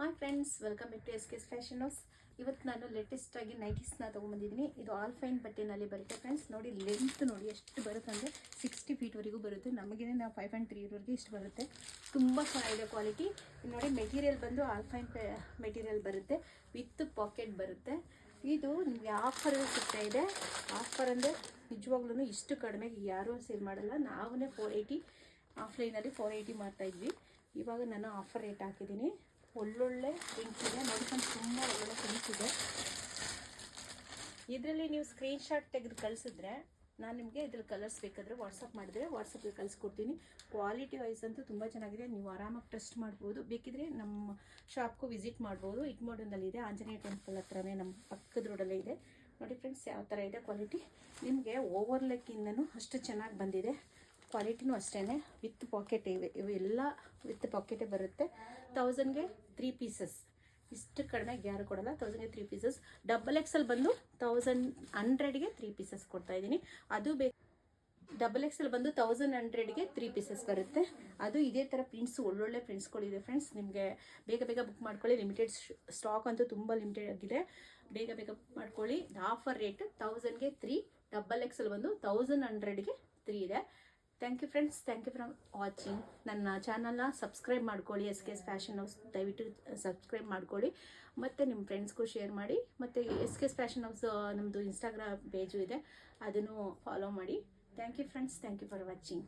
Hi friends, welcome back to SK's fashion house. ಇವತ್ತು ನಾನು latest ಆಗಿ ನೈಟೀಸ್ನ ತೊಗೊಂಬಂದಿದ್ದೀನಿ. ಇದು ಆಲ್ಫೈನ್ ಬಟ್ಟೆನಲ್ಲಿ ಬರುತ್ತೆ ಫ್ರೆಂಡ್ಸ್. ನೋಡಿ ಲೆಂತ್ ನೋಡಿ ಎಷ್ಟು ಬರುತ್ತೆ ಅಂದರೆ 60 ಫೀಟ್ವರೆಗೂ ಬರುತ್ತೆ. ನಮಗೇನೆ ನಾವು 5.3ವರೆಗೆ ಇಷ್ಟು ಬರುತ್ತೆ. ತುಂಬ ಚೆನ್ನಾಗಿದೆ ಕ್ವಾಲಿಟಿ. ನೋಡಿ ಮೆಟೀರಿಯಲ್ ಬಂದು ಆಲ್ಫೈನ್ ಮೆಟೀರಿಯಲ್ ಬರುತ್ತೆ, ವಿತ್ ಪಾಕೆಟ್ ಬರುತ್ತೆ. ಇದು ನಿಮಗೆ ಆಫರಲ್ಲಿ ಸಿಗ್ತಾ ಇದೆ. ಆಫರ್ ಅಂದರೆ ನಿಜವಾಗ್ಲೂ ಇಷ್ಟು ಕಡಿಮೆಗೆ ಯಾರೂ ಸೇಲ್ ಮಾಡಲ್ಲ. ನಾವೇ 480 ಆಫ್ಲೈನಲ್ಲಿ 480 ಮಾಡ್ತಾಯಿದ್ವಿ. ಇವಾಗ ನಾನು ಆಫರ್ ರೇಟ್ ಹಾಕಿದ್ದೀನಿ. ಒಳ್ಳೊಳ್ಳೆ ಪ್ರಿಂಟ್ಸ್ ಇದೆ, ನೋಡ್ಕೊಂಡು ತುಂಬ ಒಳ್ಳೊಳ್ಳೆ ಪ್ರಿಂಟ್ಸ್ ಇದೆ. ಇದರಲ್ಲಿ ನೀವು ಸ್ಕ್ರೀನ್ಶಾಟ್ ತೆಗೆದು ಕಳಿಸಿದ್ರೆ ನಾನು ನಿಮಗೆ ಇದ್ರಲ್ಲಿ ಕಲರ್ಸ್ ಬೇಕಾದರೆ ವಾಟ್ಸಪ್ ಮಾಡಿದ್ರೆ ವಾಟ್ಸಪ್ಗೆ ಕಳಿಸ್ಕೊಡ್ತೀನಿ. ಕ್ವಾಲಿಟಿ ವೈಸ್ ಅಂತೂ ತುಂಬ ಚೆನ್ನಾಗಿದೆ, ನೀವು ಆರಾಮಾಗಿ ಟ್ರಸ್ಟ್ ಮಾಡ್ಬೋದು. ಬೇಕಿದ್ರೆ ನಮ್ಮ ಶಾಪ್ಗೂ ವಿಸಿಟ್ ಮಾಡ್ಬೋದು. ಇಟ್ಮೋಡನಲ್ಲಿದೆ, ಆಂಜನೇಯ ಟೆಂಪಲ್ ಹತ್ರನೇ ನಮ್ಮ ಪಕ್ಕದ ರೋಡಲ್ಲೇ ಇದೆ. ನೋಡಿ ಫ್ರೆಂಡ್ಸ್ ಯಾವ ಥರ ಇದೆ ಕ್ವಾಲಿಟಿ. ನಿಮಗೆ ಓವರ್ಲೆಕ್ಕಿಂದನೂ ಅಷ್ಟು ಚೆನ್ನಾಗಿ ಬಂದಿದೆ. ಕ್ವಾಲಿಟಿನೂ ಅಷ್ಟೇ, ವಿತ್ ಪಾಕೆಟ್ ಇವೆಲ್ಲ ವಿತ್ ಪಾಕೆಟೇ ಬರುತ್ತೆ. 1000ಗೆ 3 ಪೀಸಸ್. ಇಷ್ಟು ಕಡಿಮೆಗೆ ಯಾರು ಕೊಡಲ್ಲ. 1000ಗೆ 3 ಪೀಸಸ್. XXL ಬಂದು 1100ಗೆ 3 ಪೀಸಸ್ ಕೊಡ್ತಾಯಿದ್ದೀನಿ. ಅದು ಬೇಕು. XXL ಬಂದು 1100ಗೆ 3 ಪೀಸಸ್ ಬರುತ್ತೆ. ಅದು ಇದೇ ಥರ ಪ್ರಿಂಟ್ಸ್, ಒಳ್ಳೊಳ್ಳೆ ಪ್ರಿಂಟ್ಸ್ಗಳಿದೆ ಫ್ರೆಂಡ್ಸ್. ನಿಮಗೆ ಬೇಗ ಬೇಗ ಬುಕ್ ಮಾಡ್ಕೊಳ್ಳಿ. ಲಿಮಿಟೆಡ್ ಸ್ಟಾಕ್ ಅಂತೂ ತುಂಬ ಲಿಮಿಟೆಡ್ ಆಗಿದೆ. ಬೇಗ ಬೇಗ ಬುಕ್ ಮಾಡ್ಕೊಳ್ಳಿ. ಆಫರ್ ರೇಟ್ 1000ಗೆ 3, XXL ಬಂದು 1100ಗೆ 3 ಇದೆ. Thank you friends, thank you for watching. ನನ್ನ ಚಾನಲ್ನ ಸಬ್ಸ್ಕ್ರೈಬ್ ಮಾಡ್ಕೊಳ್ಳಿ. SK's ಫ್ಯಾಷನ್ ಹೌಸ್ ದಯವಿಟ್ಟು ಸಬ್ಸ್ಕ್ರೈಬ್ ಮಾಡ್ಕೊಳ್ಳಿ. ಮತ್ತು ನಿಮ್ಮ ಫ್ರೆಂಡ್ಸ್ಗೂ ಶೇರ್ ಮಾಡಿ. ಮತ್ತು SK's ಫ್ಯಾಷನ್ ಹೌಸ್ ನಮ್ಮದು ಇನ್ಸ್ಟಾಗ್ರಾಮ್ ಪೇಜು ಇದೆ, ಅದನ್ನು ಫಾಲೋ ಮಾಡಿ. Thank you friends, thank you for watching.